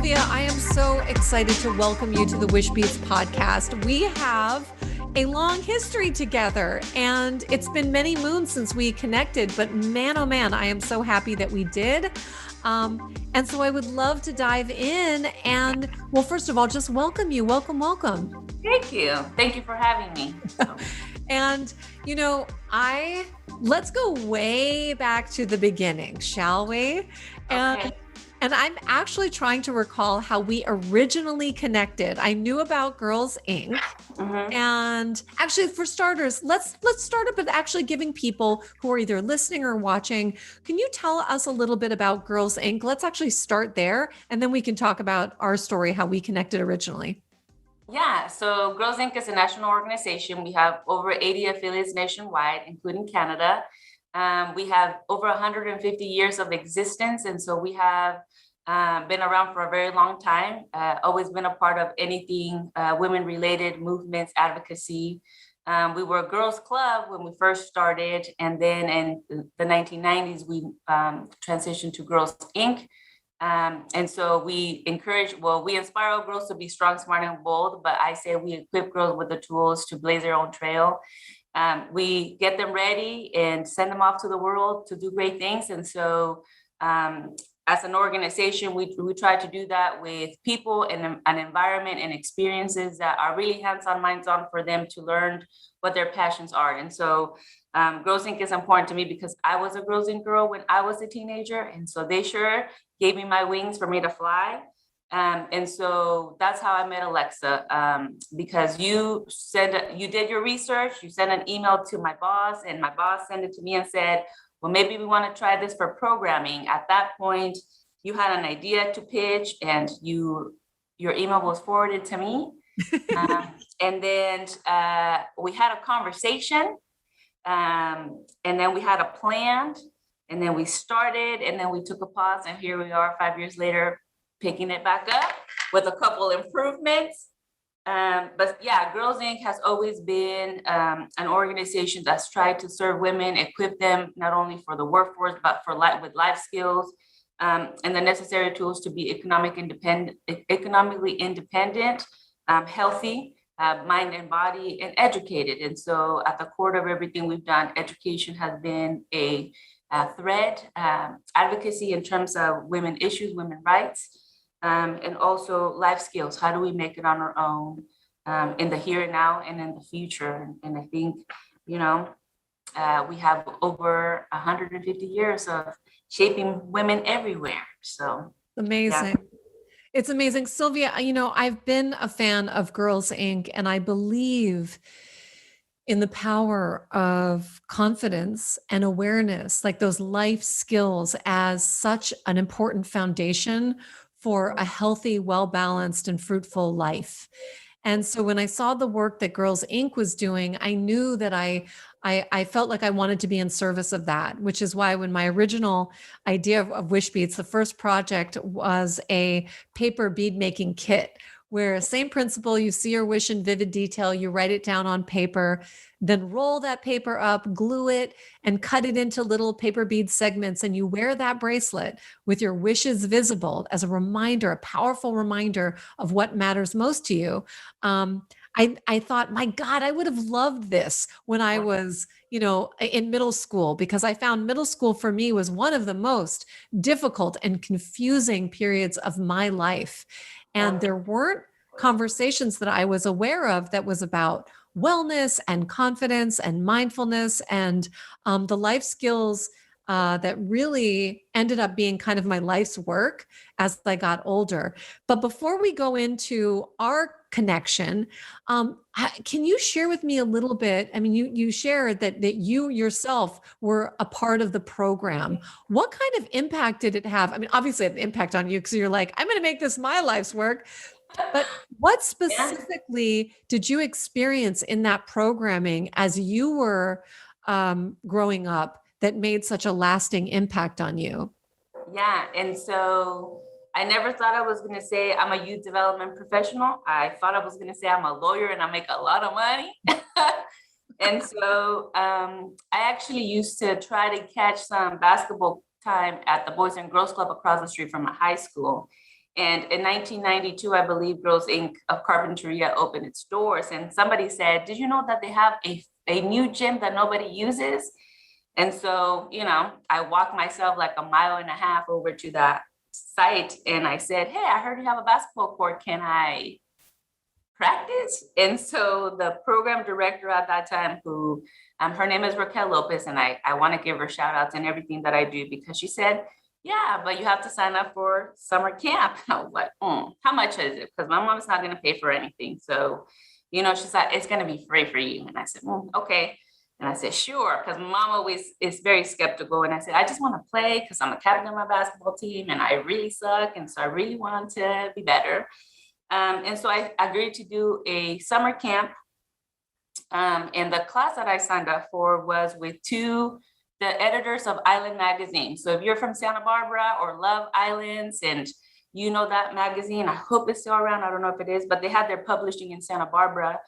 Sylvia, I am so excited to welcome you to the Wishbeads podcast. We have a long history together, and it's been many moons since we connected, but man, oh man, I am so happy that we did. And so I would love to dive in and, well, first of all, just welcome you. Welcome. Thank you. Thank you for having me. And, let's go way back to the beginning, shall we? And I'm actually trying to recall how we originally connected. I knew about Girls Inc. And actually, for starters, let's start up with actually giving people who are either listening or watching, can you tell us a little bit about Girls Inc? Let's actually start there, and then we can talk about our story, how we connected originally. Yeah, so Girls Inc. is a national organization. We have over 80 affiliates nationwide, including Canada. We have over 150 years of existence, and so we have been around for a very long time, always been a part of anything women-related movements, advocacy. We were a girls' club when we first started, and then in the 1990s, we transitioned to Girls Inc. And so we inspire our girls to be strong, smart, and bold, but I say we equip girls with the tools to blaze their own trail. We get them ready and send them off to the world to do great things. And so as an organization, we try to do that with people and an environment and experiences that are really hands-on, minds-on for them to learn what their passions are. And so Girls Inc. is important to me because I was a Girls Inc. girl when I was a teenager. And so they sure gave me my wings for me to fly. And so that's how I met Alexa, because you did your research, you sent an email to my boss, and my boss sent it to me and said, well, maybe we want to try this for programming. At that point, you had an idea to pitch, and your email was forwarded to me. And then we had a conversation, and then we had a plan, and then we started, and then we took a pause, and here we are 5 years later, picking it back up with a couple improvements. But yeah, Girls Inc. has always been an organization that's tried to serve women, equip them not only for the workforce, but for with life skills and the necessary tools to be economically independent, healthy, mind and body, and educated. And so at the core of everything we've done, education has been a thread, advocacy in terms of women issues, women rights, and also life skills. How do we make it on our own in the here and now and in the future? And I think, we have over 150 years of shaping women everywhere. So amazing. Yeah. It's amazing. Sylvia, I've been a fan of Girls Inc. and I believe in the power of confidence and awareness, like those life skills as such an important foundation for a healthy, well-balanced, and fruitful life. And so when I saw the work that Girls Inc. was doing, I knew that I felt like I wanted to be in service of that, which is why when my original idea of Wishbeads, the first project was a paper bead making kit, where same principle, you see your wish in vivid detail, you write it down on paper, then roll that paper up, glue it, and cut it into little paper bead segments. And you wear that bracelet with your wishes visible as a reminder, a powerful reminder of what matters most to you. I thought, my God, I would have loved this when I was, in middle school, because I found middle school for me was one of the most difficult and confusing periods of my life. And there weren't conversations that I was aware of that was about wellness and confidence and mindfulness and the life skills that really ended up being kind of my life's work as I got older. But before we go into our connection, can you share with me a little bit? I mean, you shared that you yourself were a part of the program. What kind of impact did it have? I mean, obviously it had an impact on you because you're like, I'm going to make this my life's work. But what specifically did you experience in that programming as you were growing up that made such a lasting impact on you? Yeah. And so I never thought I was going to say I'm a youth development professional. I thought I was going to say I'm a lawyer and I make a lot of money. And so I actually used to try to catch some basketball time at the Boys and Girls Club across the street from my high school. And in 1992, I believe Girls Inc of Carpinteria opened its doors. And somebody said, did you know that they have a new gym that nobody uses? And so, I walked myself like 1.5 miles over to that site. And I said, hey, I heard you have a basketball court. Can I practice? And so the program director at that time, who her name is Raquel Lopez, and I want to give her shout outs and everything that I do, because she said, yeah, but you have to sign up for summer camp. I was like, how much is it? Because my mom's not going to pay for anything. So, she said, it's going to be free for you. And I said, okay. And I said, sure, because mom always is very skeptical. And I said, I just want to play because I'm a captain of my basketball team and I really suck. And so I really want to be better. And so I agreed to do a summer camp. And the class that I signed up for was with the editors of Island Magazine. So if you're from Santa Barbara or love islands and you know that magazine, I hope it's still around. I don't know if it is, but they had their publishing in Santa Barbara.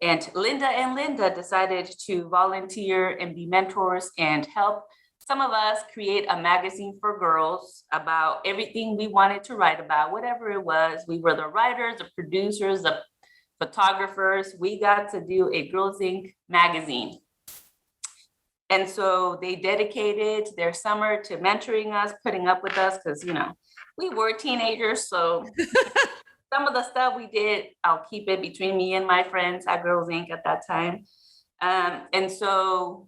And Linda decided to volunteer and be mentors and help some of us create a magazine for girls about everything we wanted to write about, whatever it was. We were the writers, the producers, the photographers. We got to do a Girls Inc magazine. And so they dedicated their summer to mentoring us, putting up with us, because, we were teenagers. So some of the stuff we did, I'll keep it between me and my friends at Girls Inc at that time. And so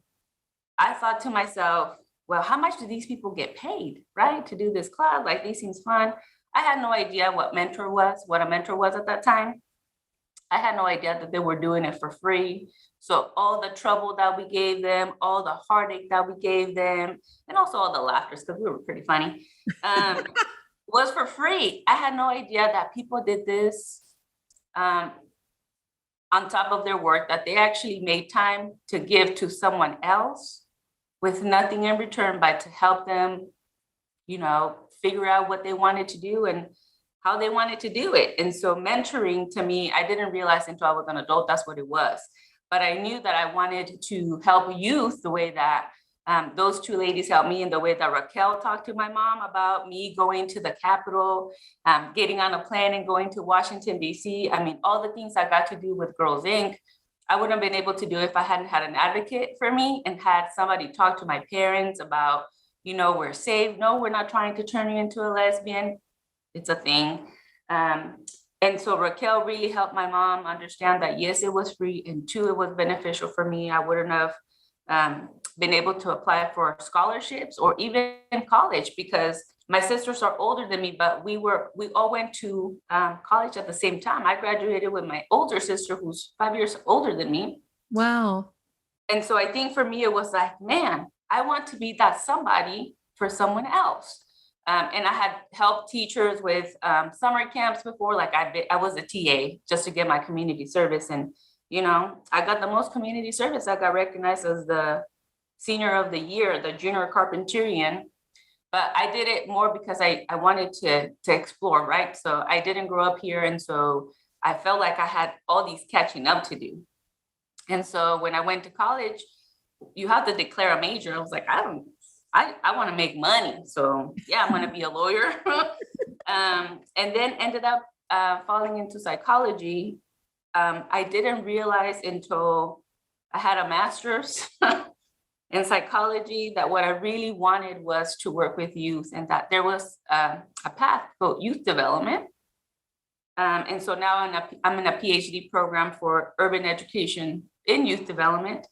I thought to myself, well, how much do these people get paid, right, to do this class? Like, this seems fun. I had no idea what a mentor was at that time. I had no idea that they were doing it for free. So all the trouble that we gave them, all the heartache that we gave them, and also all the laughter, because we were pretty funny, was for free. I had no idea that people did this on top of their work, that they actually made time to give to someone else with nothing in return, but to help them, figure out what they wanted to do and how they wanted to do it. And so mentoring, to me, I didn't realize until I was an adult, that's what it was. But I knew that I wanted to help youth the way that those two ladies helped me, in the way that Raquel talked to my mom about me going to the Capitol, getting on a plane and going to Washington, D.C. I mean, all the things I got to do with Girls Inc., I wouldn't have been able to do if I hadn't had an advocate for me and had somebody talk to my parents about, we're safe. No, we're not trying to turn you into a lesbian. It's a thing. And so Raquel really helped my mom understand that, yes, it was free, and two, it was beneficial for me. I wouldn't have been able to apply for scholarships or even in college, because my sisters are older than me, but we all went to college at the same time. I graduated with my older sister, who's 5 years older than me. Wow. And so I think for me, it was like, man, I want to be that somebody for someone else. And I had helped teachers with summer camps before. Like I was a TA just to get my community service. And, I got the most community service. I got recognized as the senior of the year, the junior Carpinterian. But I did it more because I wanted to explore, right? So I didn't grow up here. And so I felt like I had all these catching up to do. And so when I went to college, you have to declare a major. I was like, I want to make money. So yeah, I'm going to be a lawyer. And then ended up falling into psychology. I didn't realize until I had a master's in psychology that what I really wanted was to work with youth, and that there was a path called youth development. And so now I'm in a PhD program for urban education in youth development,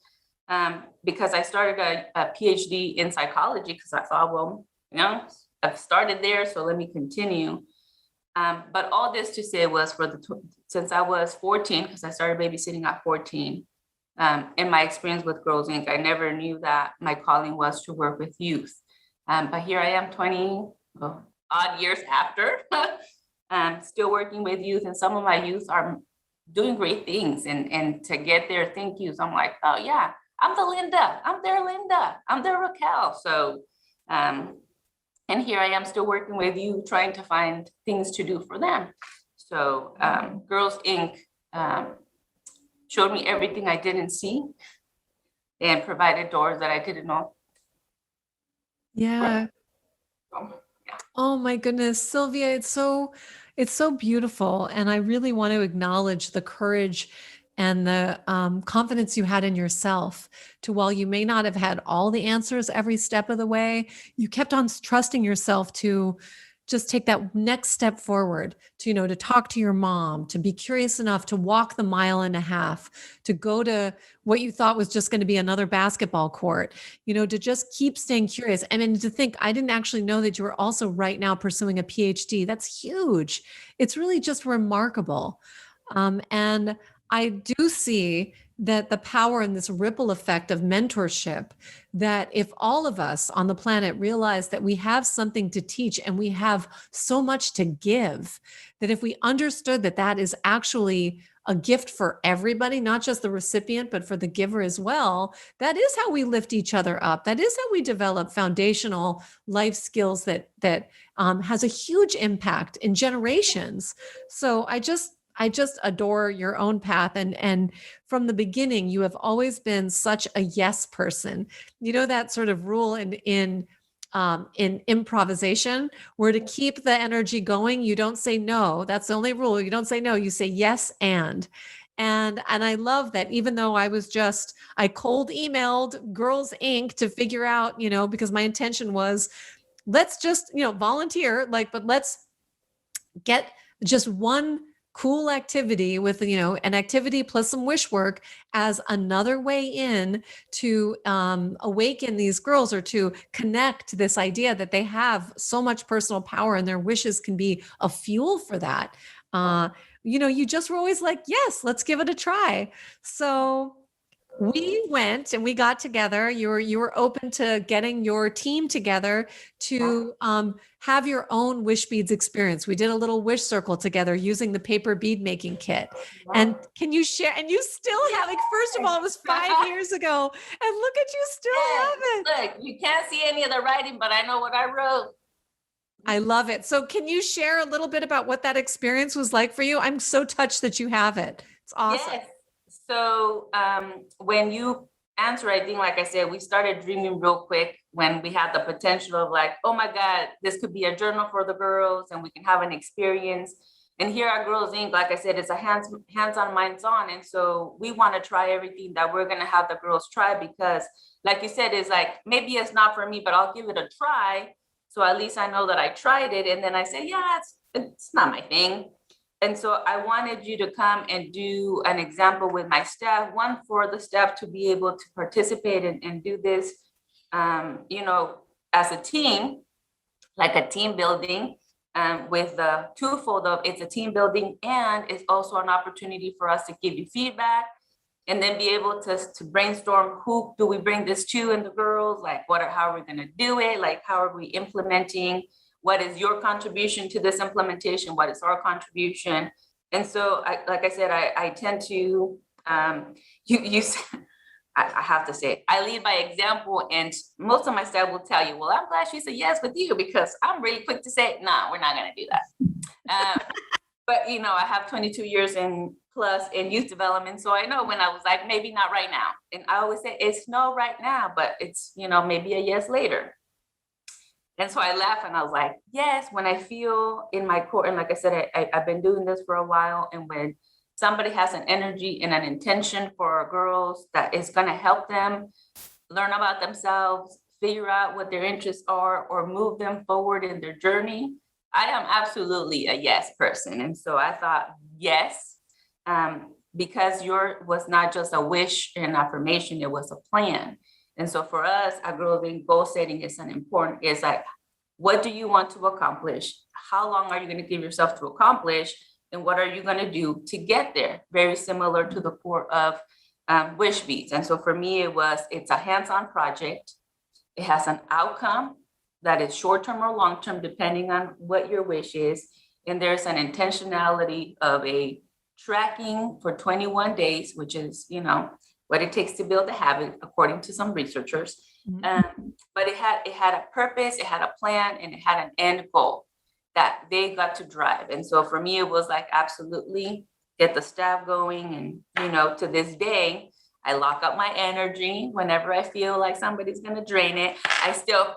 because I started a PhD in psychology because I thought, well, I've started there, so let me continue. But all this to say was since I was 14, because I started babysitting at 14, in my experience with Girls Inc., I never knew that my calling was to work with youth. But here I am 20 odd years after, still working with youth, and some of my youth are doing great things. And to get their thank yous, I'm like, oh yeah, I'm the Linda, I'm their Raquel. So, and here I am still working with you, trying to find things to do for them. So Girls Inc. Showed me everything I didn't see and provided doors that I didn't know. Yeah. Oh my goodness, Sylvia, it's so beautiful. And I really want to acknowledge the courage and the confidence you had in yourself to, while you may not have had all the answers every step of the way, you kept on trusting yourself to just take that next step forward, to, to talk to your mom, to be curious enough to walk the mile and a half, to go to what you thought was just going to be another basketball court, to just keep staying curious. And then to think, I didn't actually know that you were also right now pursuing a PhD. That's huge. It's really just remarkable. And I do see that the power in this ripple effect of mentorship, that if all of us on the planet realize that we have something to teach and we have so much to give, that if we understood that that is actually a gift for everybody, not just the recipient, but for the giver as well, that is how we lift each other up. That is how we develop foundational life skills that has a huge impact in generations. So I just adore your own path, and from the beginning you have always been such a yes person. You know that sort of rule in improvisation, where to keep the energy going, you don't say no. That's the only rule. You don't say no, you say yes and I love that. Even though I cold emailed Girls Inc to figure out, because my intention was, let's just, volunteer, but let's get just one cool activity with, an activity plus some wish work as another way in to awaken these girls, or to connect this idea that they have so much personal power and their wishes can be a fuel for that. You just were always like, yes, let's give it a try. So we went and we got together. You were open to getting your team together to have your own wish beads experience. We did a little wish circle together using the paper bead making kit. And can you share? And you still have, first of all, it was 5 years ago, and look at you still have it. Look, you can't see any of the writing, but I know what I wrote. I love it. So can you share a little bit about what that experience was like for you? I'm so touched that you have it. It's awesome. Yes. So when you answer, I think, like I said, we started dreaming real quick when we had the potential of like, oh my God, this could be a journal for the girls and we can have an experience. And here at Girls Inc., like I said, it's a hands-on, minds-on. And so we want to try everything that we're going to have the girls try, because like you said, it's like, maybe it's not for me, but I'll give it a try. So at least I know that I tried it. And then I say, yeah, it's not my thing. And so I wanted you to come and do an example with my staff, one for the staff to be able to participate and do this, as a team, like a team building, with the twofold of it's a team building and it's also an opportunity for us to give you feedback and then be able to brainstorm, who do we bring this to in the girls, like how are we going to do it? Like, how are we implementing? What is your contribution to this implementation? What is our contribution? And so, like I said, I tend to, I have to say, I lead by example, and most of my staff will tell you, well, I'm glad she said yes with you, because I'm really quick to say, nah, we're not going to do that. But, I have 22 years plus in youth development. So I know when I was like, maybe not right now. And I always say, it's no right now, but it's, maybe a yes later. And so I laugh and I was like, yes, when I feel in my core, and like I said, I've been doing this for a while. And when somebody has an energy and an intention for our girls that is going to help them learn about themselves, figure out what their interests are, or move them forward in their journey, I am absolutely a yes person. And so I thought, yes, because yours was not just a wish and affirmation, it was a plan. And so for us, at Girls Inc, goal setting is is like, what do you want to accomplish? How long are you going to give yourself to accomplish? And what are you going to do to get there? Very similar to the core of Wishbeads. And so for me, it's a hands-on project. It has an outcome that is short-term or long-term, depending on what your wish is. And there's an intentionality of a tracking for 21 days, which is, what it takes to build a habit, according to some researchers. But it had a purpose, it had a plan, and it had an end goal that they got to drive. And so for me, it was like, absolutely get the staff going. And, to this day, I lock up my energy whenever I feel like somebody's going to drain it. I still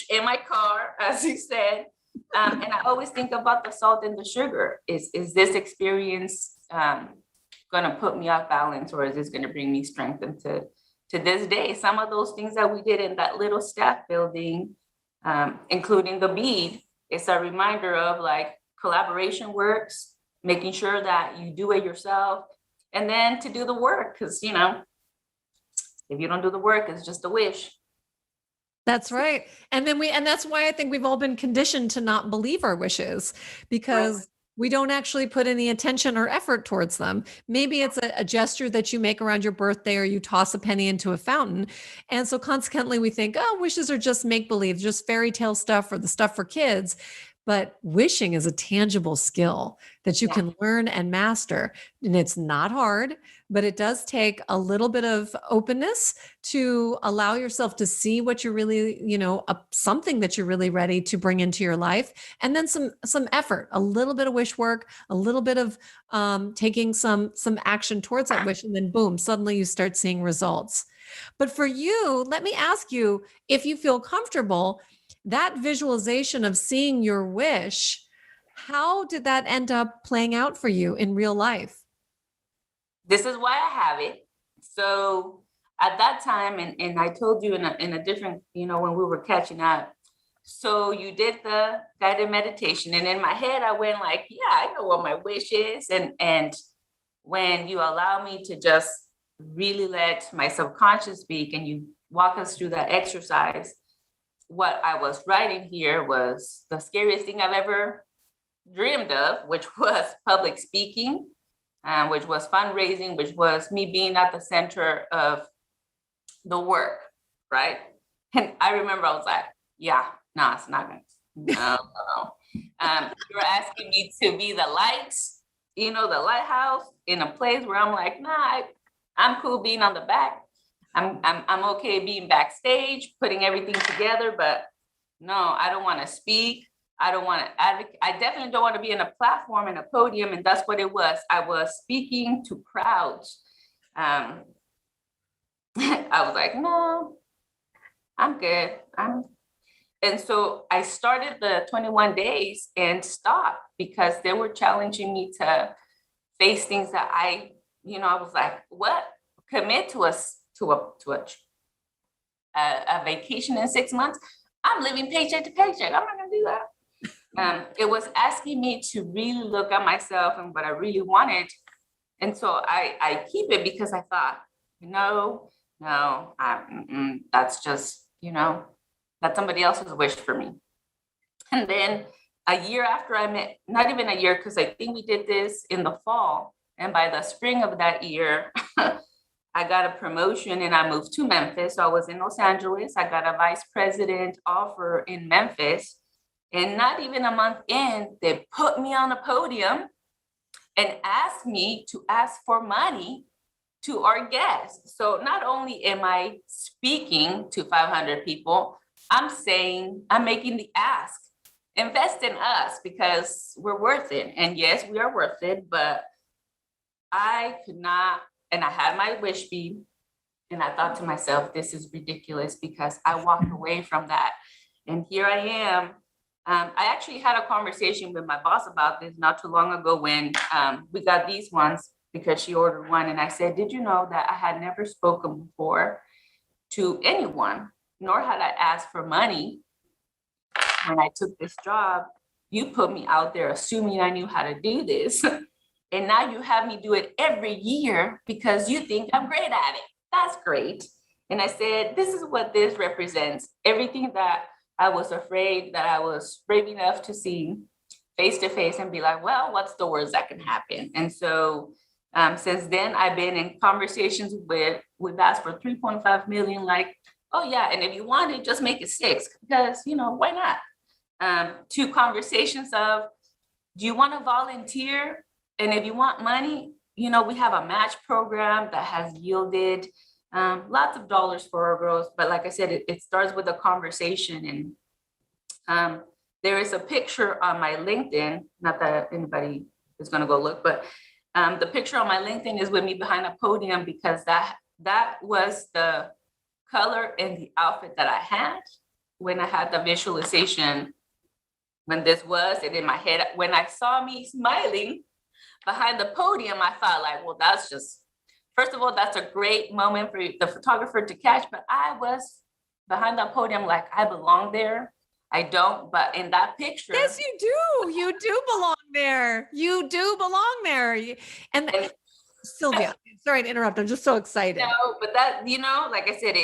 in my car, as you said, And I always think about the salt and the sugar. Is this experience going to put me off balance, or is this going to bring me strength into to this day? Some of those things that we did in that little staff building, including the bead, it's a reminder of like collaboration works, making sure that you do it yourself, and then to do the work. Because, you know, if you don't do the work, it's just a wish. That's right. And that's why I think we've all been conditioned to not believe our wishes, because we don't actually put any attention or effort towards them. Maybe it's a gesture that you make around your birthday, or you toss a penny into a fountain. And so consequently we think, oh, wishes are just make believe, just fairy tale stuff, or the stuff for kids. But wishing is a tangible skill that you can learn and master. And it's not hard, but it does take a little bit of openness to allow yourself to see what you're really, something that you're really ready to bring into your life. And then some effort, a little bit of wish work, a little bit of taking some action towards that wish. And then boom, suddenly you start seeing results. But for you, let me ask you, if you feel comfortable, that visualization of seeing your wish, how did that end up playing out for you in real life? This is why I have it. So at that time, and I told you in a different, when we were catching up, so you did the guided meditation, and in my head, I went like, yeah, I know what my wish is. And when you allow me to just really let my subconscious speak, and you walk us through that exercise, what I was writing here was the scariest thing I've ever dreamed of, which was public speaking, which was fundraising, which was me being at the center of the work, right? And I remember I was like, yeah, no, it's not gonna, no. You're asking me to be the lights, the lighthouse in a place where I'm like, nah, I'm cool being on the back. I'm okay being backstage, putting everything together, but no, I don't want to speak. I don't want to advocate. I definitely don't want to be in a platform and a podium. And that's what it was. I was speaking to crowds. I was like, no, I'm good. And so I started the 21 days and stopped because they were challenging me to face things that I was like, what? Commit to a vacation in 6 months? I'm living paycheck to paycheck. I'm not gonna do that. It was asking me to really look at myself and what I really wanted. And so I keep it because I thought, that's just, that's somebody else's wish for me. And then a year after I met, not even a year, because I think we did this in the fall. And by the spring of that year, I got a promotion and I moved to Memphis. So I was in Los Angeles. I got a vice president offer in Memphis. And not even a month in, they put me on a podium and asked me to ask for money to our guests. So not only am I speaking to 500 people, I'm making the ask, invest in us because we're worth it. And yes, we are worth it, but I could not. And I had my wish bead, and I thought to myself, this is ridiculous because I walked away from that. And here I am. I actually had a conversation with my boss about this not too long ago when we got these ones because she ordered one. And I said, did you know that I had never spoken before to anyone, nor had I asked for money when I took this job? You put me out there assuming I knew how to do this. And now you have me do it every year because you think I'm great at it. That's great. And I said, this is what this represents. Everything that I was afraid that I was brave enough to see face to face and be like, well, what's the worst that can happen? And so since then, I've been in conversations with asked for 3.5 million, like, oh yeah, and if you want it, just make it 6 because, why not? To conversations of, do you want to volunteer? And if you want money, we have a match program that has yielded lots of dollars for our girls. But like I said, it starts with a conversation. And there is a picture on my LinkedIn, not that anybody is going to go look, but the picture on my LinkedIn is with me behind a podium because that was the color and the outfit that I had when I had the visualization when this was. And in my head, when I saw me smiling behind the podium, I thought like, well, that's just, first of all, that's a great moment for the photographer to catch. But I was behind the podium like I belong there. I don't, but in that picture. Yes, you do. You do belong there. You do belong there. And Sylvia, sorry to interrupt. I'm just so excited. No, but that, like I said,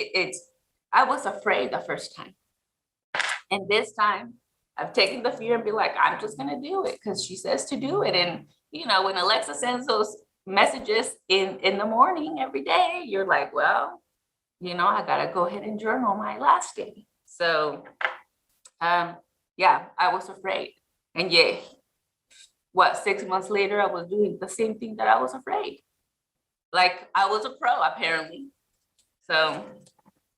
I was afraid the first time. And this time I've taken the fear and be like, I'm just going to do it because she says to do it. And, when Alexa sends those messages in the morning every day, you're like, well, I got to go ahead and journal my last day. So, yeah, I was afraid. And yet, 6 months later, I was doing the same thing that I was afraid. Like I was a pro, apparently. So.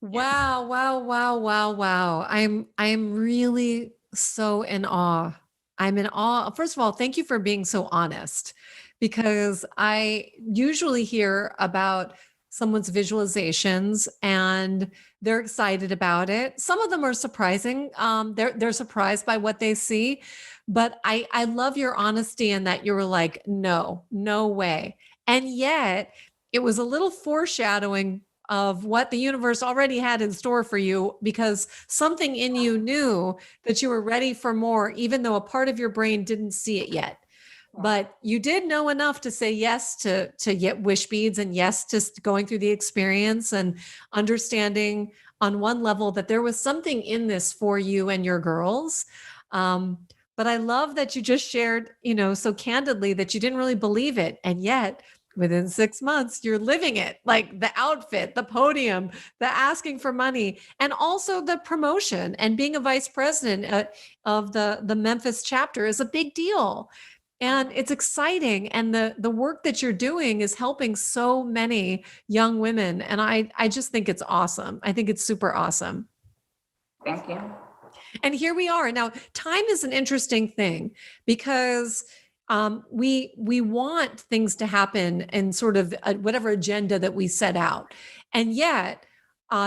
Yeah. Wow. I'm really so in awe. I'm in awe. First of all, thank you for being so honest, because I usually hear about someone's visualizations and they're excited about it. Some of them are surprising. They're surprised by what they see, but I love your honesty in that you were like, no way. And yet it was a little foreshadowing of what the universe already had in store for you, because something in you knew that you were ready for more, even though a part of your brain didn't see it yet. But you did know enough to say yes to get Wishbeads, and yes to going through the experience and understanding on one level that there was something in this for you and your girls. But I love that you just shared, so candidly that you didn't really believe it. And yet within 6 months, you're living it, like the outfit, the podium, the asking for money, and also the promotion and being a vice president of the Memphis chapter is a big deal. And it's exciting. And the work that you're doing is helping so many young women. And I just think it's awesome. I think it's super awesome. Thank you. And here we are. Now, time is an interesting thing because we want things to happen in sort of whatever agenda that we set out. And yet,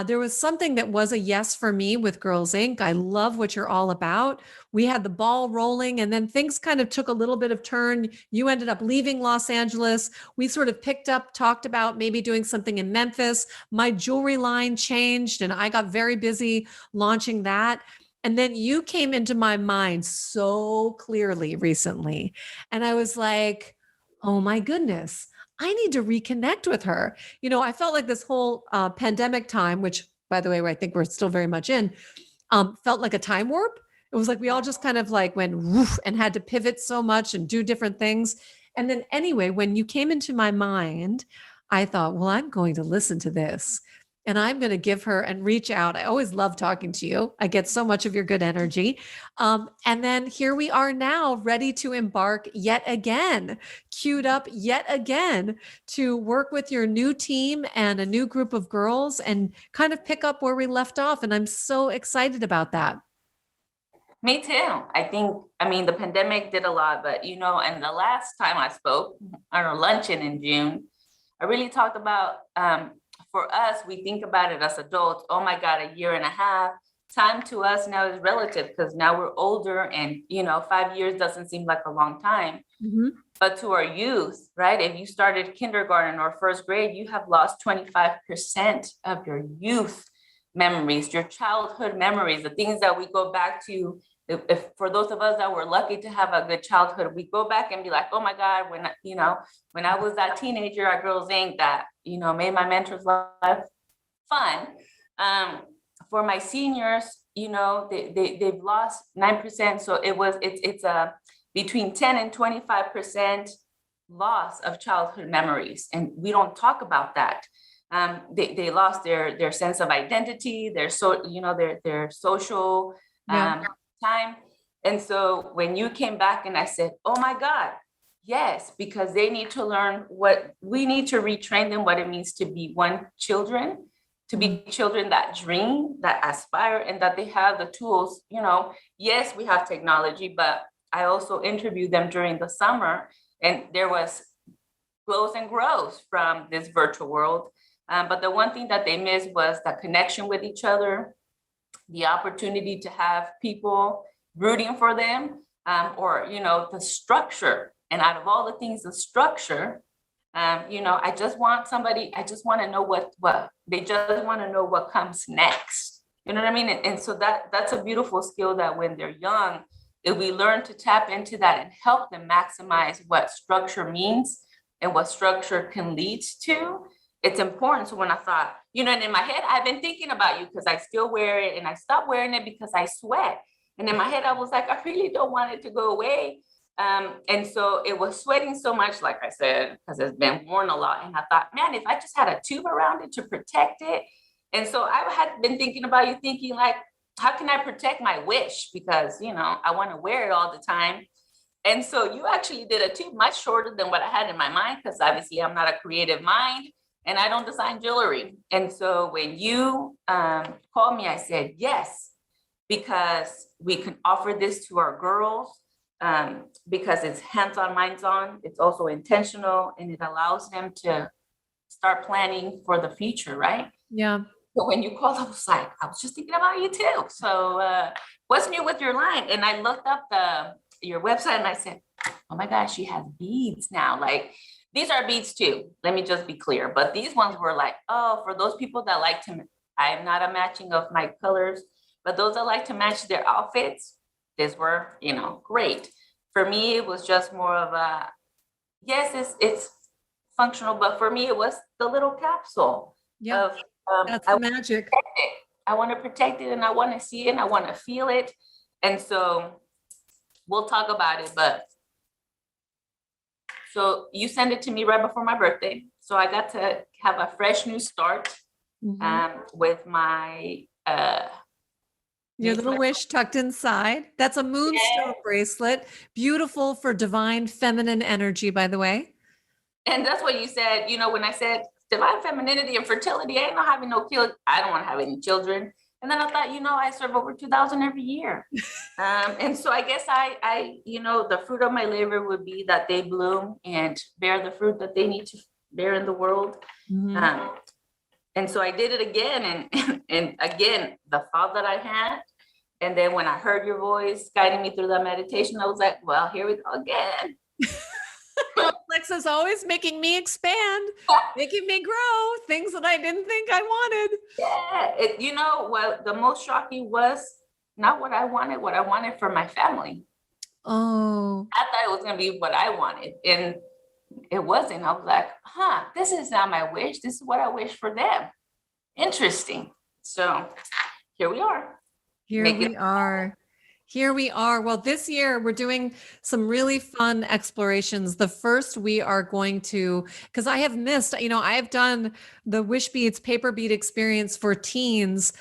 there was something that was a yes for me with Girls Inc. I love what you're all about. We had the ball rolling, and then things kind of took a little bit of turn. You ended up leaving Los Angeles. We sort of picked up, talked about maybe doing something in Memphis. My jewelry line changed, and I got very busy launching that. And then you came into my mind so clearly recently. And I was like, oh my goodness, I need to reconnect with her. I felt like this whole pandemic time, which by the way, I think we're still very much in, felt like a time warp. It was like we all just kind of like went woof and had to pivot so much and do different things. And then anyway, when you came into my mind, I thought, well, I'm going to listen to this. And I'm going to give her and reach out. I always love talking to you. I get so much of your good energy. And then here we are now, ready to embark yet again, queued up yet again to work with your new team and a new group of girls and kind of pick up where we left off. And I'm so excited about that. Me too. I mean, the pandemic did a lot, but, and the last time I spoke on our luncheon in June, I really talked about, for us, we think about it as adults. Oh my God, a year and a half. Time to us now is relative because now we're older and, 5 years doesn't seem like a long time. Mm-hmm. But to our youth, right? If you started kindergarten or first grade, you have lost 25% of your youth memories, your childhood memories, the things that we go back to. If for those of us that were lucky to have a good childhood, we go back and be like, oh my God, when I was that teenager at Girls Inc. that, made my mentor's life fun. For my seniors, they've lost 9%. So it's a between 10 and 25% loss of childhood memories. And we don't talk about that. They lost their sense of identity, their social time. And so when you came back and I said, oh my God, yes, because they need to learn what we need to retrain them, what it means to be children, to be children that dream, that aspire, and that they have the tools. Yes, we have technology, but I also interviewed them during the summer and there was growth from this virtual world. But the one thing that they missed was the connection with each other, the opportunity to have people rooting for them, or, the structure. And out of all the things, the structure, I just want to know what they just want to know what comes next. You know what I mean? And so that's a beautiful skill that when they're young, if we learn to tap into that and help them maximize what structure means and what structure can lead to, it's important. So when I thought, and in my head, I've been thinking about you because I still wear it, and I stopped wearing it because I sweat. And in my head, I was like, I really don't want it to go away. And so it was sweating so much, like I said, because it's been worn a lot. And I thought, man, if I just had a tube around it to protect it. And so I had been thinking about you, thinking like, how can I protect my wish? Because, I want to wear it all the time. And so you actually did a tube much shorter than what I had in my mind, because obviously I'm not a creative mind and I don't design jewelry. And so when you called me, I said, yes, because we can offer this to our girls. Because it's hands-on, minds-on, it's also intentional, and it allows them to start planning for the future, right? Yeah. So when you called, I was just thinking about you too. So what's new with your line? And I looked up your website and I said, oh my gosh, she has beads now. Like, these are beads too. Let me just be clear. But these ones were like, oh, for those people that like to, I'm not a matching of my colors, but those that like to match their outfits, these were, great. For me, it was just more of a, yes, it's functional, but for me, it was the little capsule. Yeah, that's the magic. I want to protect it, and I want to see it, and I want to feel it. And so we'll talk about it, but so you sent it to me right before my birthday. So I got to have a fresh new start with my, your little wish tucked inside. That's a moonstone bracelet. Beautiful for divine feminine energy, by the way. And that's what you said, when I said divine femininity and fertility, I ain't not having no kids. I don't want to have any children. And then I thought, I serve over 2,000 every year. And so I guess I, the fruit of my labor would be that they bloom and bear the fruit that they need to bear in the world. And so I did it again. And again, the thought that I had. And then when I heard your voice guiding me through that meditation, I was like, well, here we go again. Alexa's always making me expand, making me grow things that I didn't think I wanted. Yeah. What the most shocking was not what I wanted for my family. Oh. I thought it was going to be what I wanted. And it wasn't. I was like, this is not my wish. This is what I wish for them. Interesting. So here we are. Here we are. Well, this year we're doing some really fun explorations. The first we are going to, because I have missed, I have done the Wishbeads paper bead experience for teens,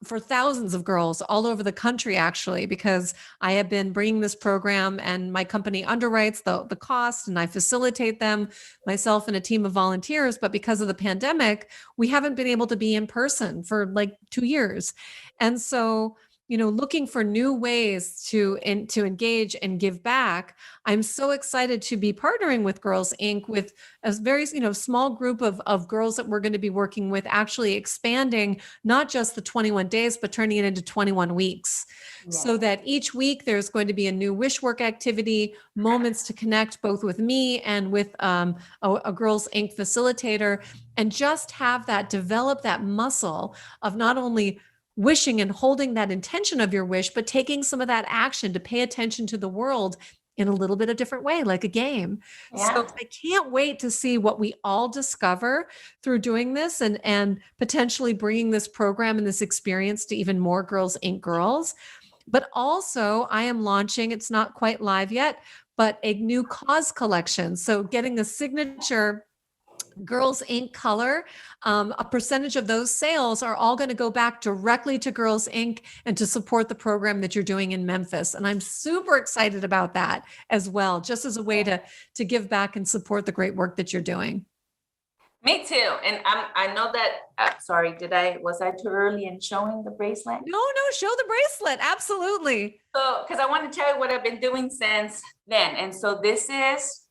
for thousands of girls all over the country, actually, because I have been bringing this program and my company underwrites the cost and I facilitate them myself and a team of volunteers. But because of the pandemic, we haven't been able to be in person for like 2 years. And so looking for new ways to engage and give back. I'm so excited to be partnering with Girls Inc. with a very, small group of girls that we're going to be working with, actually expanding not just the 21 days, but turning it into 21 weeks. Yeah. So that each week there's going to be a new Wishwork activity, moments to connect both with me and with a Girls Inc. facilitator, and just have that, develop that muscle of not only wishing and holding that intention of your wish, but taking some of that action to pay attention to the world in a little bit of different way, like a game. Yeah. So I can't wait to see what we all discover through doing this and potentially bringing this program and this experience to even more Girls Inc. girls. But also I am launching, it's not quite live yet, but a new cause collection. So getting a signature Girls Inc. color, a percentage of those sales are all going to go back directly to Girls Inc. and to support the program that you're doing in Memphis. And I'm super excited about that as well, just as a way to give back and support the great work that you're doing. Me too. And I know that, sorry, was I too early in showing the bracelet? No, show the bracelet. Absolutely. So, because I want to tell you what I've been doing since then. And so this is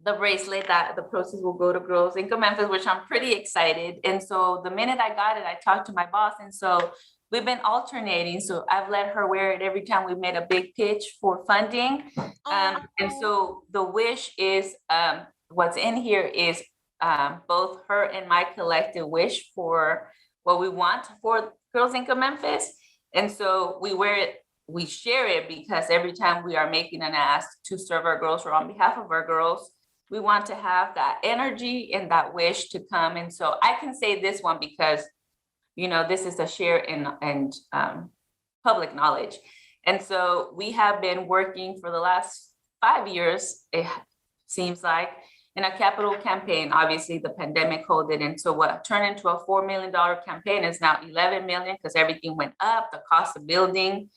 the bracelet that the proceeds will go to Girls Inc. of Memphis, which I'm pretty excited. And so the minute I got it, I talked to my boss. And so we've been alternating. So I've let her wear it every time we made a big pitch for funding. And so the wish is, what's in here is both her and my collective wish for what we want for Girls Inc of Memphis. And so we wear it, we share it, because every time we are making an ask to serve our girls or on behalf of our girls, we want to have that energy and that wish to come. And so I can say this one because, this is a share and public knowledge. And so we have been working for the last 5 years, it seems like, in a capital campaign. Obviously the pandemic held it. And so what turned into a $4 million campaign is now 11 million, because everything went up, the cost of building.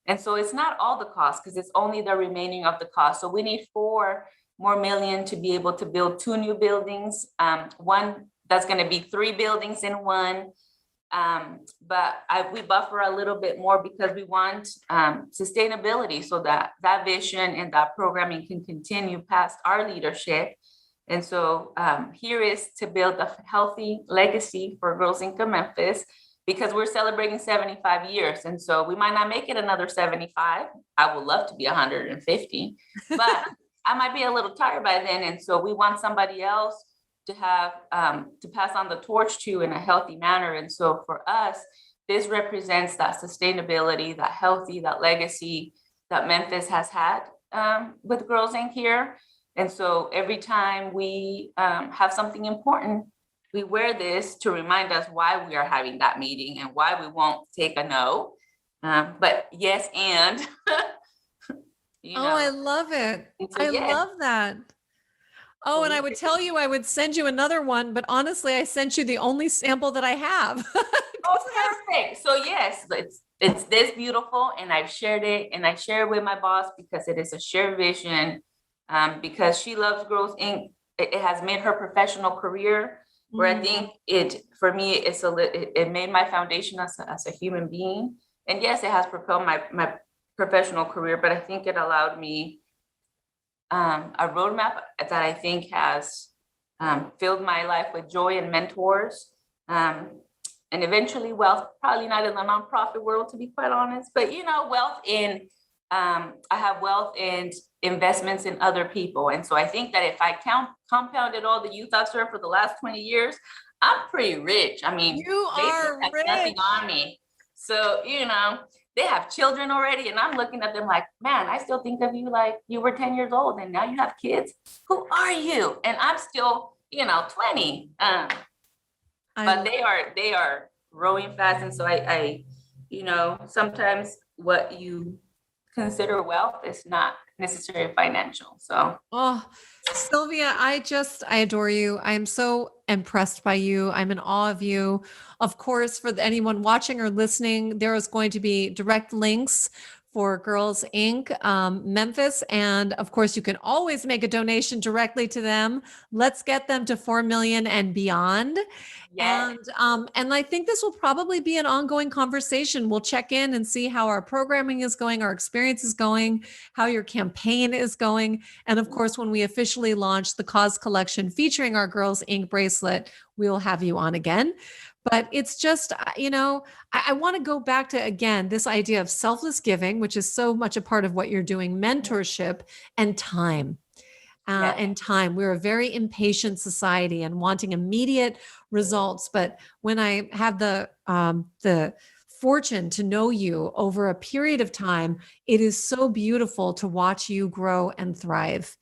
And so it's not all the cost, because it's only the remaining of the cost. So we need 4 more million to be able to build 2 new buildings. One that's going to be 3 buildings in one. But we buffer a little bit more because we want sustainability, so that vision and that programming can continue past our leadership. And so here is to build a healthy legacy for Girls Inc of Memphis, because we're celebrating 75 years. And so we might not make it another 75. I would love to be 150, but I might be a little tired by then. And so we want somebody else to have, to pass on the torch to in a healthy manner. And so for us, this represents that sustainability, that healthy, that legacy that Memphis has had with Girls Inc here. And so every time we have something important, we wear this to remind us why we are having that meeting and why we won't take a no, but yes, and I love it. So, I yes. love that. Oh, and I would tell you, I would send you another one, but honestly, I sent you the only sample that I have. Oh, perfect. So yes, it's this beautiful, and I've shared it, and I share it with my boss because it is a shared vision. Because she loves Girls Inc. It has made her professional career, where I think for me, it made my foundation as a human being. And yes, it has propelled my professional career, but I think it allowed me a roadmap that I think has filled my life with joy and mentors, and eventually wealth, probably not in the nonprofit world, to be quite honest, but wealth in, I have wealth and investments in other people. And so I think that if I compounded all the youth I've served for the last 20 years, I'm pretty rich. I mean, you are have rich. Nothing on me. So, they have children already, and I'm looking at them like, man, I still think of you like you were 10 years old, and now you have kids. Who are you? And I'm still, 20. But they are growing fast. And so I sometimes what you consider wealth is not necessarily financial. So, Sylvia, I adore you. I'm so impressed by you. I'm in awe of you. Of course, for anyone watching or listening, there is going to be direct links for Girls Inc. Memphis. And of course, you can always make a donation directly to them. Let's get them to 4 million and beyond. yes. And I think this will probably be an ongoing conversation. We'll check in and see how our programming is going, our experience is going, how your campaign is going. And of course, when we officially launch the Cause Collection featuring our Girls Inc. bracelet, we will have you on again. But it's just, I want to go back to, again, this idea of selfless giving, which is so much a part of what you're doing, mentorship and time. And time. We're a very impatient society and wanting immediate results. But when I have the fortune to know you over a period of time, it is so beautiful to watch you grow and thrive,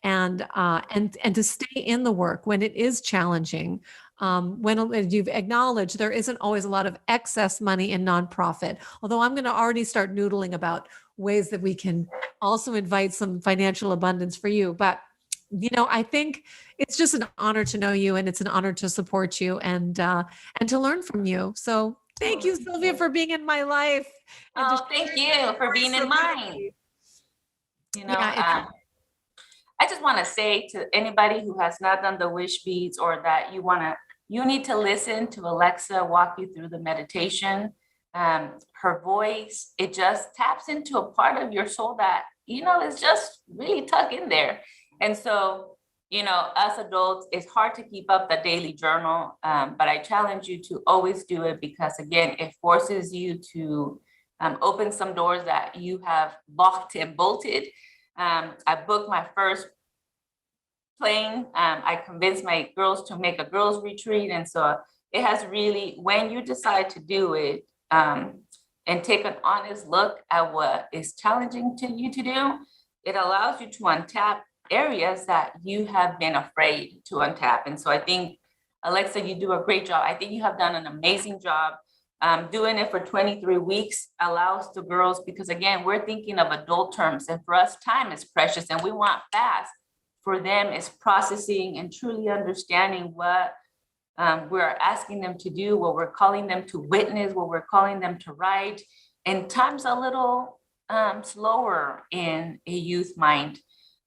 and to stay in the work when it is challenging. When you've acknowledged there isn't always a lot of excess money in nonprofit, although I'm going to already start noodling about ways that we can also invite some financial abundance for you. But I think it's just an honor to know you, and it's an honor to support you and to learn from you. So thank you, Sylvia, for being in my life. Thank you for being in mine. I just want to say to anybody who has not done the Wishbeads, or that you need to listen to Alexa walk you through the meditation. Her voice, it just taps into a part of your soul that, is just really tucked in there. And so, us adults, it's hard to keep up the daily journal, but I challenge you to always do it because, again, it forces you to open some doors that you have locked and bolted. I booked my first plane. I convinced my girls to make a girls retreat. And so it has really, when you decide to do it and take an honest look at what is challenging to you to do, it allows you to untap areas that you have been afraid to untap. And so I think, Alexa, you do a great job. I think you have done an amazing job. Doing it for 23 weeks allows the girls, because again, we're thinking of adult terms, and for us, time is precious and we want fast. For them, it's processing and truly understanding what we're asking them to do, what we're calling them to witness, what we're calling them to write. And time's a little slower in a youth mind.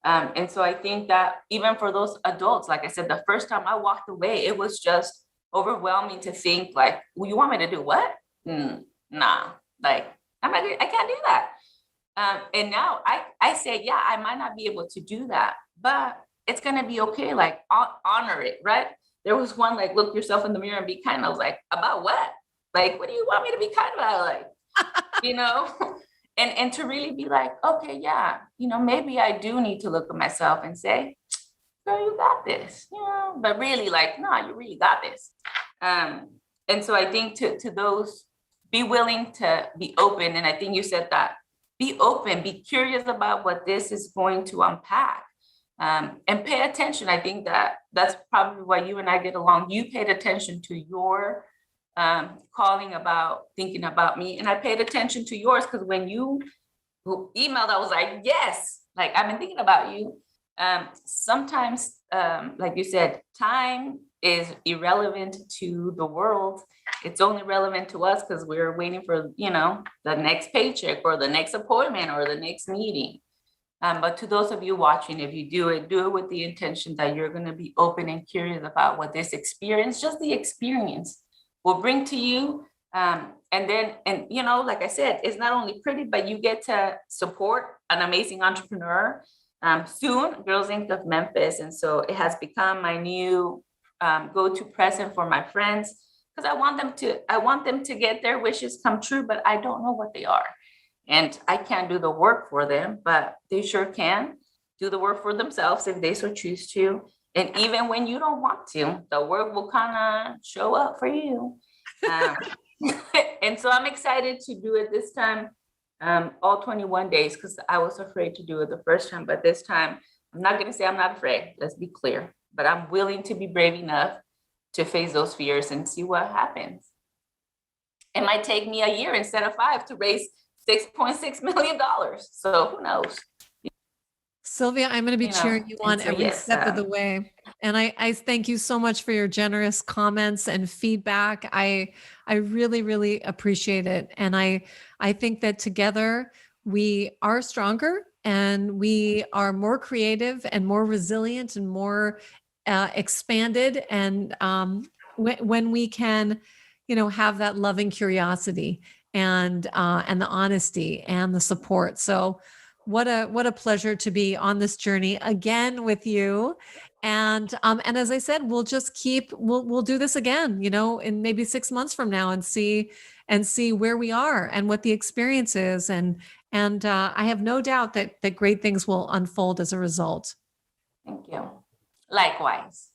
And so I think that even for those adults, like I said, the first time I walked away, it was just overwhelming to think like, well, you want me to do what? Nah, like I can't do that. And now I say, yeah, I might not be able to do that, but it's going to be okay. Like honor it, right? There was one, like, look yourself in the mirror and be kind. I was like, about what? Like, what do you want me to be kind about? Like, and to really be like, okay, yeah, maybe I do need to look at myself and say, girl, you got this, but really like, no, you really got this. And so I think to those, be willing to be open. And I think you said that, be open, be curious about what this is going to unpack, and pay attention. I think that's probably why you and I get along. You paid attention to your calling about thinking about me, and I paid attention to yours, because when you emailed, I was like, yes, like I've been thinking about you. Sometimes, like you said, time is irrelevant to the world. It's only relevant to us because we're waiting for, the next paycheck or the next appointment or the next meeting. But to those of you watching, if you do it with the intention that you're going to be open and curious about what this experience, just the experience, will bring to you. And like I said, it's not only pretty, but you get to support an amazing entrepreneur. Soon, Girls Inc of Memphis. And so it has become my new go-to present for my friends, because I want them to get their wishes come true, but I don't know what they are. And I can't do the work for them, but they sure can do the work for themselves if they so choose to. And even when you don't want to, the work will kind of show up for you. And so I'm excited to do it this time, all 21 days, because I was afraid to do it the first time. But this time, I'm not going to say I'm not afraid. Let's be clear. But I'm willing to be brave enough to face those fears and see what happens. It might take me a year instead of 5 to raise $6.6 million. So who knows? Sylvia, I'm going to be cheering you on every step of the way. And I thank you so much for your generous comments and feedback. I really, really appreciate it. And I think that together we are stronger and we are more creative and more resilient and more expanded. And when we can, have that loving curiosity and the honesty and the support. So what a pleasure to be on this journey again with you. And as I said, we'll just we'll do this again, in maybe 6 months from now and see where we are and what the experience is. And I have no doubt that great things will unfold as a result. Thank you. Likewise.